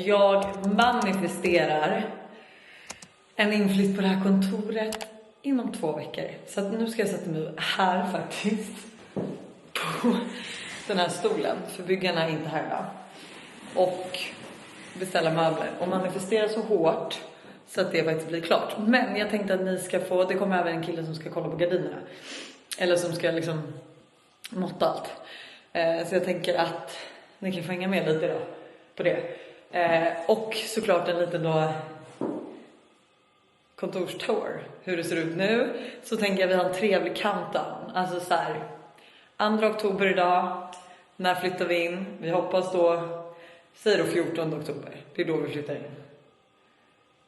jag manifesterar en inflytt på det här kontoret inom 2 veckor. Så att nu ska jag sätta mig här faktiskt på den här stolen, för byggarna är inte här idag, och beställa möbler och manifestera så hårt så att det faktiskt blir klart. Men jag tänkte att ni ska få, det kommer även en kille som ska kolla på gardinerna, eller som ska liksom måtta allt. Så jag tänker att ni kan få hänga med lite då på det. Och såklart en liten då kontorstour, hur det ser ut nu. Så tänker jag vi har en trevlig countdown. Alltså så här, 2 oktober idag. När flyttar vi in? Vi hoppas då, säg då 14 oktober. Det är då vi flyttar in.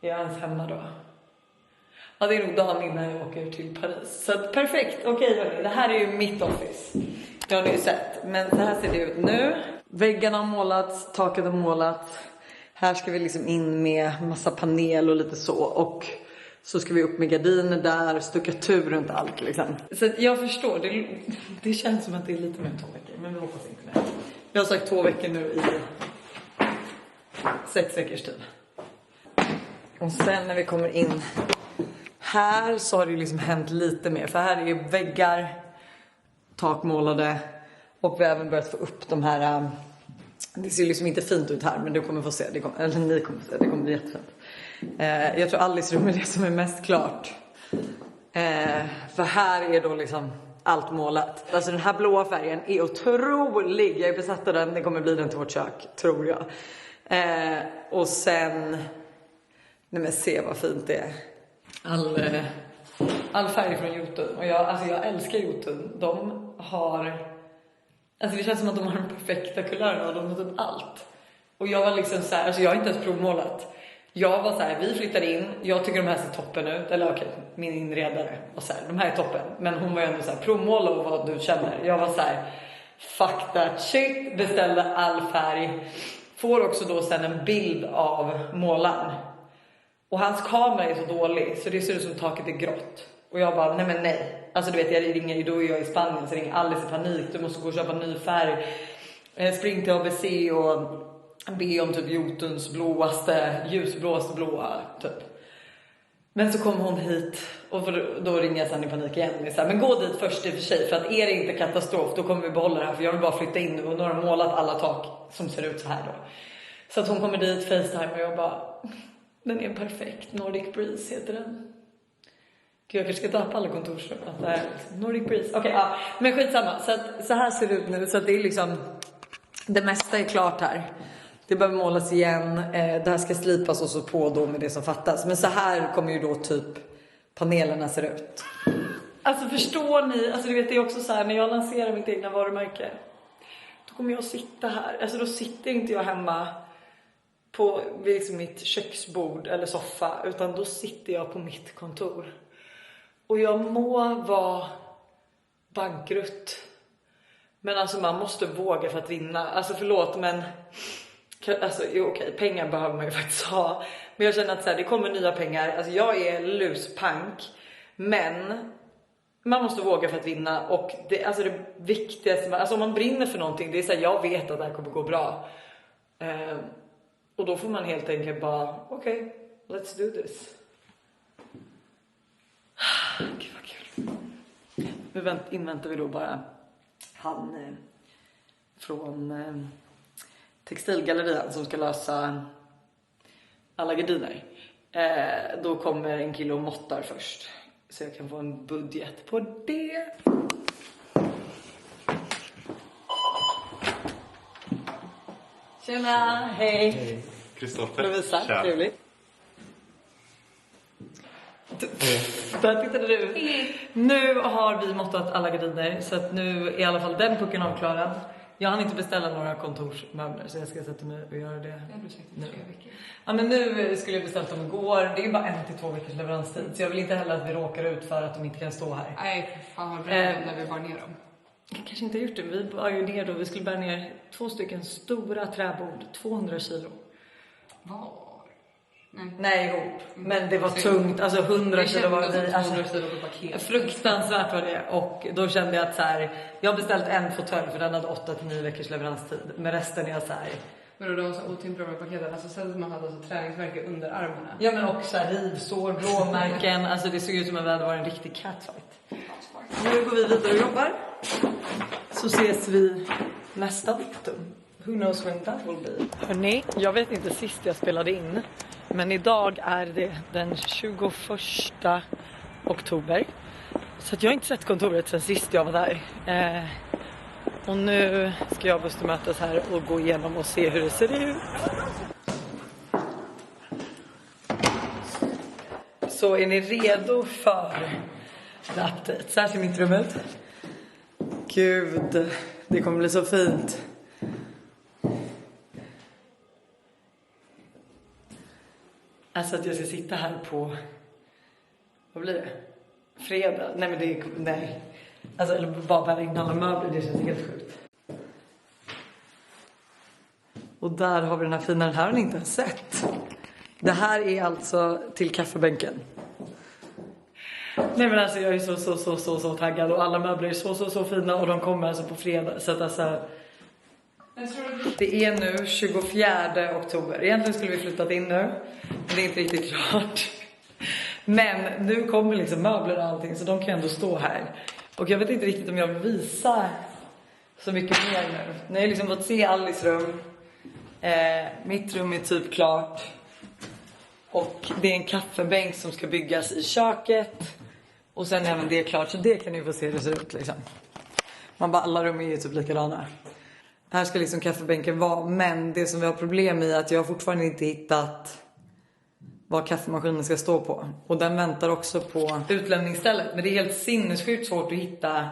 Är jag ens hemma då? Ja, det är nog dagen innan jag åker till Paris. Så att, perfekt, okej hörni, det här är ju mitt office. Det har ni ju sett, men så här ser det ut nu. Väggarna har målats, taket har målats. Här ska vi liksom in med massa panel och lite så. Och så ska vi upp med gardiner där, stuckatur runt allt liksom. Så jag förstår, det känns som att det är lite mer än 2 veckor. Men vi hoppas inte det. Jag har sagt 2 veckor nu i 6 veckors tid. Och sen när vi kommer in här så har det liksom hänt lite mer. För här är ju väggar, takmålade, och vi har även börjat få upp de här. Det ser liksom inte fint ut här, men du kommer få se. Ni kommer få se, det kommer bli jättefint. Jag tror Alice rum är det som är mest klart. För här är då liksom allt målat. Alltså den här blåa färgen är otrolig. Jag är besatt av den, det kommer bli den till vårt kök, tror jag. Och sen, nej men se vad fint det är. All färg från Jotun. Och jag älskar Jotun. De har, alltså det känns som att de har de perfekta kulörerna och de har typ allt. Och jag var liksom så här, alltså jag har inte ens provmålat. Jag var så här, vi flyttade in, jag tycker de här ser toppen ut. Eller okej, min inredare var så här, de här är toppen. Men hon var ju ändå så här, provmåla och vad du känner. Jag var så här, fuck that shit, beställde all färg. Får också då sen en bild av målaren. Och hans kamera är så dålig så det ser ut som taket är grått. Och jag bara, nej men nej. Alltså du vet, jag ringer, då är jag i Spanien, så ringer Alice i panik. Du måste gå och köpa ny färg. Spring till ABC och be om typ Jotuns ljusblåaste blåa typ. Men så kom hon hit och då ringer jag sen i panik igen. Så här, men gå dit först i och för sig, för att är det inte katastrof då kommer vi behålla det här. För jag vill bara flytta in nu och nu har de målat alla tak som ser ut så här då. Så att hon kommer dit, FaceTime, och jag bara, den är perfekt. Nordic Breeze heter den. Gud, jag kanske ska tappa alla kontorsrum. Nordic Breeze. Okej, ja. Men skitsamma. Så här ser det ut nu. Så att det är liksom, det mesta är klart här. Det behöver målas igen. Det här ska slipas och så på då med det som fattas. Men så här kommer ju då typ panelerna ser ut. Alltså förstår ni? Alltså du vet, det är också så här, när jag lanserar mitt egna varumärke, då kommer jag sitta här. Alltså då sitter inte jag hemma på liksom mitt köksbord eller soffa, utan då sitter jag på mitt kontor. Och jag må vara bankrutt, men alltså man måste våga för att vinna. Alltså förlåt, men alltså okej, pengar behöver man ju faktiskt ha. Men jag känner att så här, det kommer nya pengar. Alltså jag är luspank, men man måste våga för att vinna. Och det, alltså det viktigaste, alltså om man brinner för någonting, det är så här, jag vet att det här kommer gå bra. Och då får man helt enkelt bara, okej, let's do this. Gud vad kul. Nu inväntar vi då bara han från textilgallerian som ska lösa alla gardiner. Då kommer en kille och måttar först, så jag kan få en budget på det. Tjena, hej. Kristoffer. Lovisa, trevligt. Där tittade du. Nu har vi måttat alla gardiner, så att nu är i alla fall den pucken avklarad. Jag hann inte beställa några kontorsmöbler, så jag ska sätta mig och göra det nu. Ja, men nu skulle jag beställt dem igår. Det är bara 1 till 2 veckors leveranstid, så jag vill inte heller att vi råkar ut för att de inte kan stå här. Nej, fan vad bra när vi bar ner dem. Jag kanske inte har gjort det. Vi var ju ner då. Vi skulle bära ner 2 stycken stora träbord, 200 kilo. Var? Nej, ihop. Men det var tungt. Alltså 100 kilo var det. Alltså, fruktansvärt var det. Och då kände jag att så här, jag har beställt en fåtölj för den hade 8 till 9 veckors leveranstid. Men resten är så här, Men då var så otimpliga med paketen. Alltså sen att man hade alltså träningsverkar under armarna. Ja, men också rivsår, blåmärken. Alltså det såg ut som att det hade varit en riktig catfight. Nu går vi vidare och jobbar. Så ses vi nästa datum. Who knows when that will be. Hörrni, jag vet inte sist jag spelade in. Men idag är det den 21 oktober. Så att jag har inte sett kontoret sen sist jag var där. Och nu ska jag och Buster mötas här och gå igenom och se hur det ser ut. Så är ni redo för update? Så här ser mitt rum ut. Gud, det kommer bli så fint. Alltså att jag ska sitta här på, vad blir det? Fredag? Nej men det är, nej. Alltså eller bara bära in alla möbler, det känns helt sjukt. Och där har vi den här fina, den här har ni inte ens sett. Det här är alltså till kaffebänken. Nej men alltså jag är så taggad och alla möbler är så fina och de kommer alltså på fredag. Så att alltså, det är nu 24 oktober. Egentligen skulle vi flyttat in nu, men det är inte riktigt klart. Men nu kommer liksom möbler och allting, så de kan ändå stå här. Och jag vet inte riktigt om jag vill visa så mycket mer nu. Ni har liksom fått se Alice rum. Mitt rum är typ klart. Och det är en kaffebänk som ska byggas i köket. Och sen även det är klart, så det kan ni få se hur det ser ut liksom. Man bara, alla rum är ju typ likadana. Här ska liksom kaffebänken vara. Men det som vi har problem i är att jag fortfarande inte hittat vad kaffemaskinen ska stå på. Och den väntar också på utlämningsstället. Men det är helt sinnessjukt svårt att hitta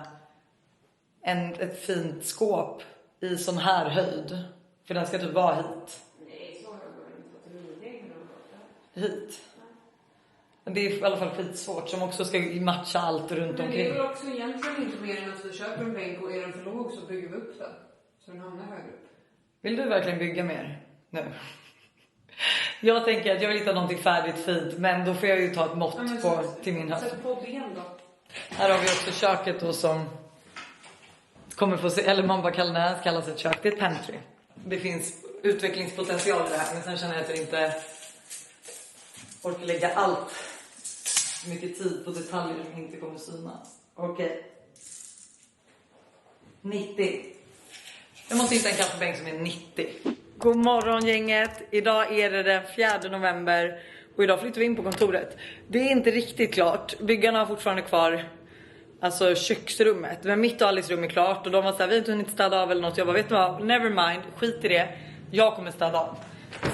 ett fint skåp i sån här höjd. För den ska typ vara hit. Nej, så har jag inte Hit. Men det är i alla fall skitsvårt, som också ska matcha allt runt omkring. Men det är väl också egentligen inte mer än att vi köper en bänk och är den för låg så bygger vi upp den. Så den hamnar högre upp. Vill du verkligen bygga mer nu? Jag tänker att jag vill hitta någonting färdigt fint, men då får jag ju ta ett mått till min höst. Sätt på ben då. Här har vi också köket då som kommer få se, eller man bara kallas ett kök, det är ett pantry. Det finns utvecklingspotential i det här, men sen känner jag att jag inte orkar lägga allt mycket tid på detaljer som inte kommer synas. Okej. 90. Jag måste hitta en kaffebänk som är 90. God morgon gänget. Idag är det den 4 november och idag flyttar vi in på kontoret. Det är inte riktigt klart. Byggarna har fortfarande kvar alltså köksrummet. Men mitt och Alice rum är klart och de var så här, vi har inte hunnit städa av eller något. Jag bara, vet du vad? Never mind, skit i det. Jag kommer städa av.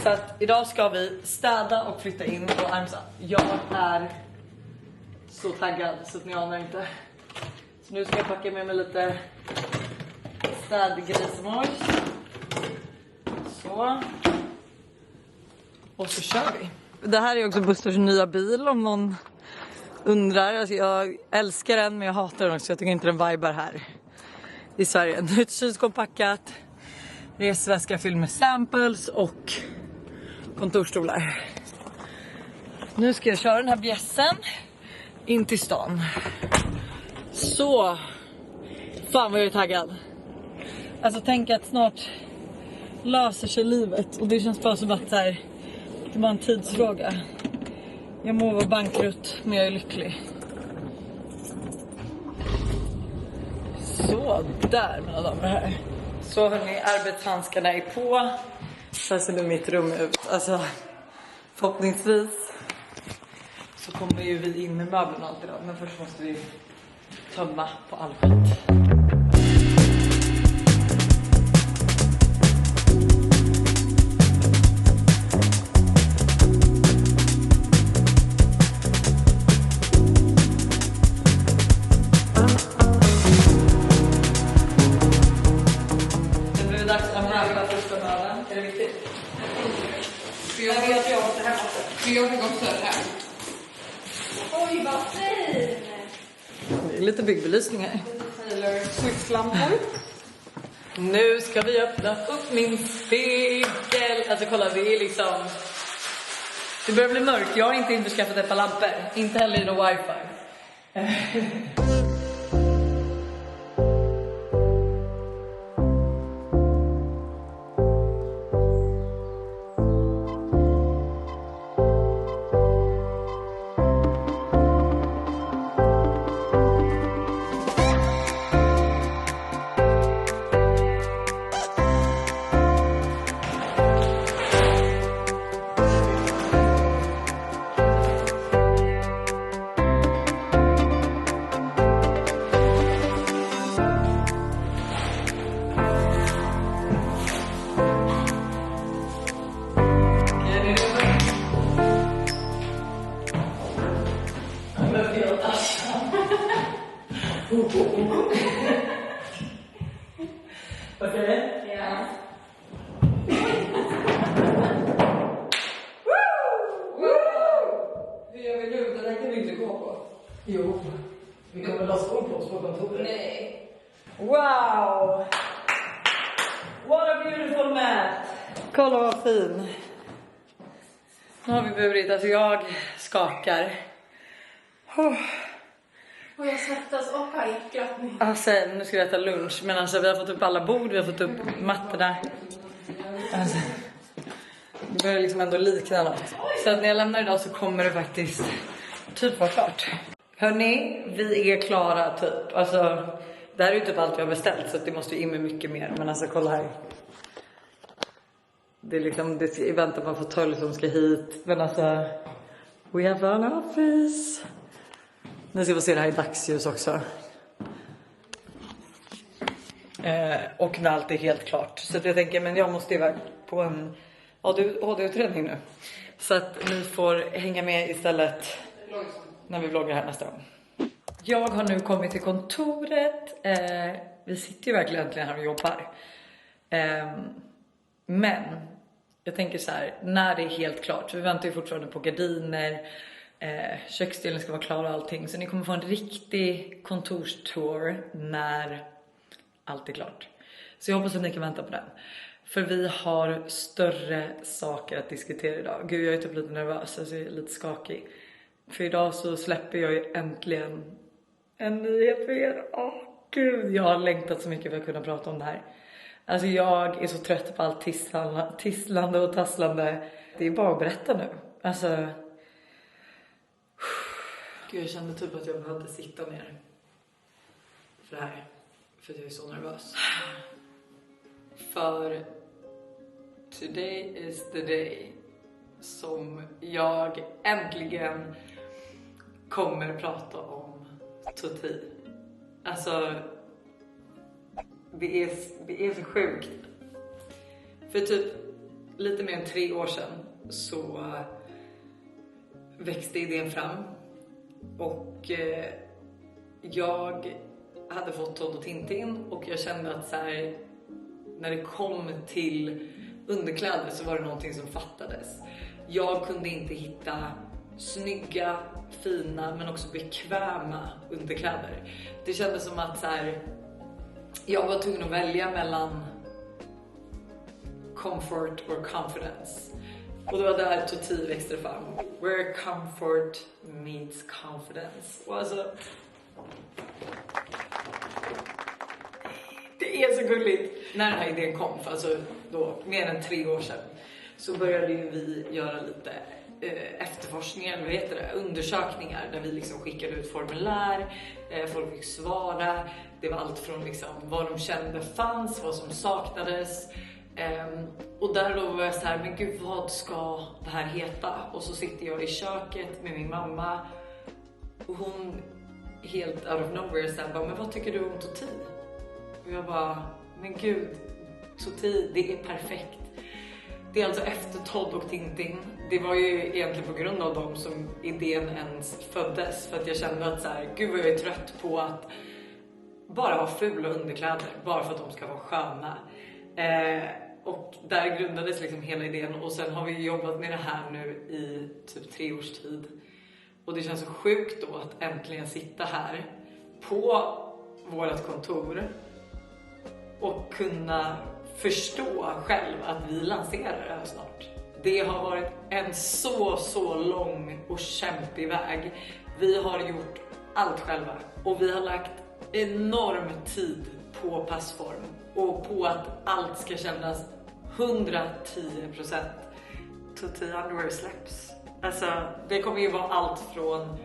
Så att idag ska vi städa och flytta in och jag är så taggad så att ni anar inte. Så nu ska jag packa med mig lite städgrismojs. Så. Och så kör vi. Det här är också Busters nya bil om någon undrar. Alltså jag älskar den men jag hatar den också. Jag tycker inte den vibar här i Sverige. Nu är ett kylskåp packat. Resväska fylld med samples och kontorstolar. Nu ska jag köra den här bjässen in till stan. Så. Fan vad jag är taggad. Alltså tänk att snart löser sig livet. Och det känns bara som att det är bara en tidsfråga. Jag må vara bankrutt men jag är lycklig. Så där mina damer här. Så hörni, arbetshandskarna är på. Så ser nu mitt rum ut. Alltså förhoppningsvis så kommer ju vi in med möblerna alltid då. Men först måste vi tömma på all skit. Jag fick också det här. Oj, vad fin! Det är lite byggbelysning här. Swiftlampor. Nu ska vi öppna upp min spegel. Alltså kolla, det är liksom... Det börjar bli mörkt. Jag har inte införskaffat ett par lampor. Inte heller i någon wifi. Jo, vi kommer ha skor på oss på kontoret. Nej. Wow! What a beautiful mat! Kolla vad fin. Nu har vi burit, alltså jag skakar. Och jag svettas och har äcklat mig. Alltså, nu ska vi äta lunch, men alltså vi har fått upp alla bord, vi har fått upp mattorna. Alltså, det börjar liksom ändå likna något. Så att när jag lämnar idag så kommer det faktiskt typ vara klart. Hörrni, vi är klara typ. Alltså, det här är ju typ allt jag har beställt, så att det måste ju in med mycket mer. Men alltså, kolla här. Det är liksom, det är i väntan på en fåtölj som ska hit. Men alltså, we have an office. Nu ska vi se det här i dagsljus också. Och när allt är helt klart. Så att jag tänker, men jag måste iväg på en ADHD-utredning nu. Så att ni får hänga med istället när vi vloggar här nästa gång. Jag har nu kommit till kontoret. Vi sitter ju verkligen äntligen här och jobbar. Men jag tänker så här, när det är helt klart. Så vi väntar ju fortfarande på gardiner. Köksdelen ska vara klar och allting. Så ni kommer få en riktig kontorstour när allt är klart. Så jag hoppas att ni kan vänta på den. För vi har större saker att diskutera idag. Gud, jag är typ lite nervös. Alltså jag är lite skakig. För idag så släpper jag ju äntligen en nyhet för er. Gud, jag har längtat så mycket för att kunna prata om det här. Alltså jag är så trött på allt tisslande och tasslande. Det är bara att berätta nu. Alltså... Gud, jag kände typ att jag behövde sitta ner för det här. För att jag är så nervös. För today is the day som jag äntligen kommer prata om Tutti. Alltså, det är så sjukt. För typ lite mer än 3 år sedan så växte idén fram. Och jag hade fått Todd och Tintin. Och jag kände att så här, när det kom till underkläder så var det någonting som fattades. Jag kunde inte hitta snygga, fina men också bekväma underkläder. Det kändes som att så här, jag var tvungen att välja mellan comfort or confidence. Och det var där Tutti växte fram. Where comfort meets confidence. Och alltså, det är så gulligt. När den här idén kom, för alltså då mer än 3 år sedan, så började ju vi göra lite efterforskningar, vad heter det, undersökningar där vi liksom skickade ut formulär, folk fick svara. Det var allt från liksom vad de kände fanns, vad som saknades. Och där då var jag så här, men gud, vad ska det här heta? Och så sitter jag i köket med min mamma och hon helt out of nowhere så här, bara, men vad tycker du om Tutti? Och jag bara, men gud, Tutti, det är perfekt. Det är alltså efter Todd och Tintin. Det var ju egentligen på grund av dem som idén ens föddes. För att jag kände att så här, gud vad jag är trött på att bara ha fula underkläder. Bara för att de ska vara sköna. Och där grundades liksom hela idén. Och sen har vi jobbat med det här nu i typ 3 års tid. Och det känns så sjukt då att äntligen sitta här på vårt kontor och kunna förstå själv att vi lanserar det här snart. Det har varit en så lång och kämpig väg. Vi har gjort allt själva och vi har lagt enorm tid på passform och på att allt ska kännas 110%. Tutti underwear släpps. Alltså, det kommer ju vara allt från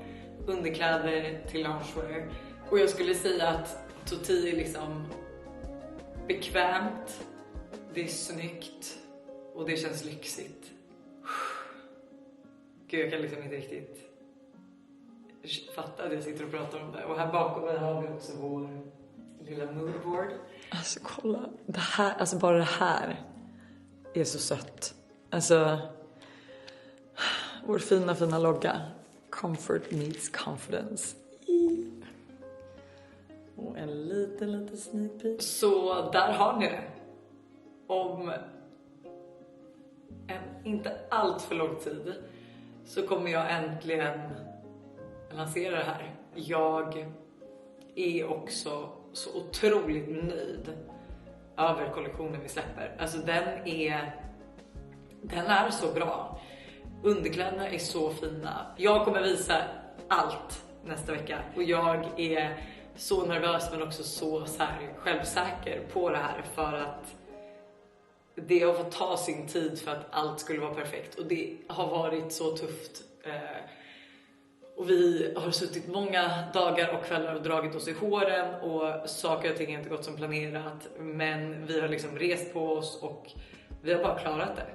underkläder till loungewear. Och jag skulle säga att Tutti är liksom bekvämt, det är snyggt och det känns lyxigt. Gud, jag kan liksom inte riktigt fatta att jag sitter och pratar om det. Och här bakom mig har vi också vår lilla moodboard. Alltså kolla, det här, alltså bara det här är så sött. Alltså, vår fina logga. Comfort meets confidence. Och en liten sneak peek. Så där har ni det. Om en inte allt för lång tid så kommer jag äntligen lansera det här. jag är också så otroligt nöjd över kollektionen vi släpper. Alltså den är så bra. Underkläderna är så fina. Jag kommer visa allt nästa vecka och jag är så nervös men också så här självsäker på det här, för att det har fått ta sin tid för att allt skulle vara perfekt och det har varit så tufft. Och vi har suttit många dagar och kvällar och dragit oss i håren och saker och ting har inte gått som planerat, men vi har liksom rest på oss och vi har bara klarat det.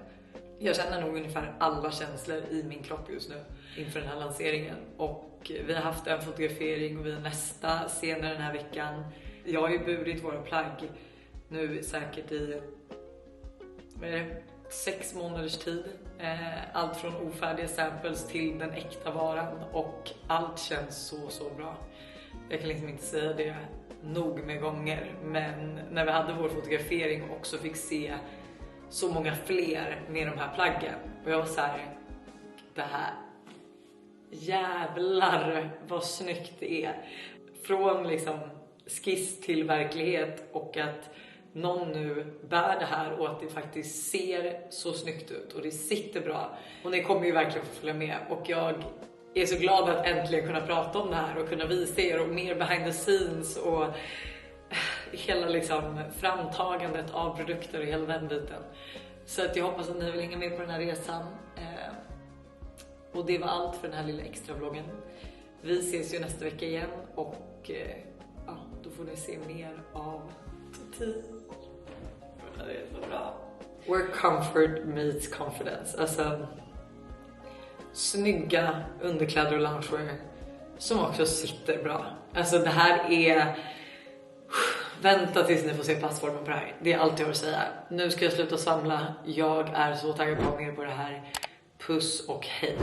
Jag känner nog ungefär alla känslor i min kropp just nu inför den här lanseringen, och vi har haft en fotografering och vi är nästa senare den här veckan. Jag har ju burit våra plagg nu säkert i 6 månaders tid. Allt från ofärdiga samples till den äkta varan, och allt känns så bra. Jag kan liksom inte säga det nog med gånger, men när vi hade vår fotografering och också fick se så många fler med de här plaggen, och jag var så här: det här, jävlar vad snyggt det är. Från liksom skiss till verklighet, och att någon nu bär det här och att det faktiskt ser så snyggt ut och det sitter bra. Och ni kommer ju verkligen få följa med, och jag är så glad att äntligen kunna prata om det här och kunna visa er och mer behind the scenes och hela liksom framtagandet av produkter och hela den biten. Så att jag hoppas att ni vill hänga med på den här resan. Och det var allt för den här lilla extra vloggen. Vi ses ju nästa vecka igen, och ja, då får ni se mer av Toti. Det är så bra. Where comfort meets confidence. Alltså snygga underkläder och loungewear som också sitter bra. Alltså det här är... Vänta tills ni får se passformen på det här. Det är allt jag har att säga. Nu ska jag sluta samla. Jag är så taggad på mer på det här. Puss och hej.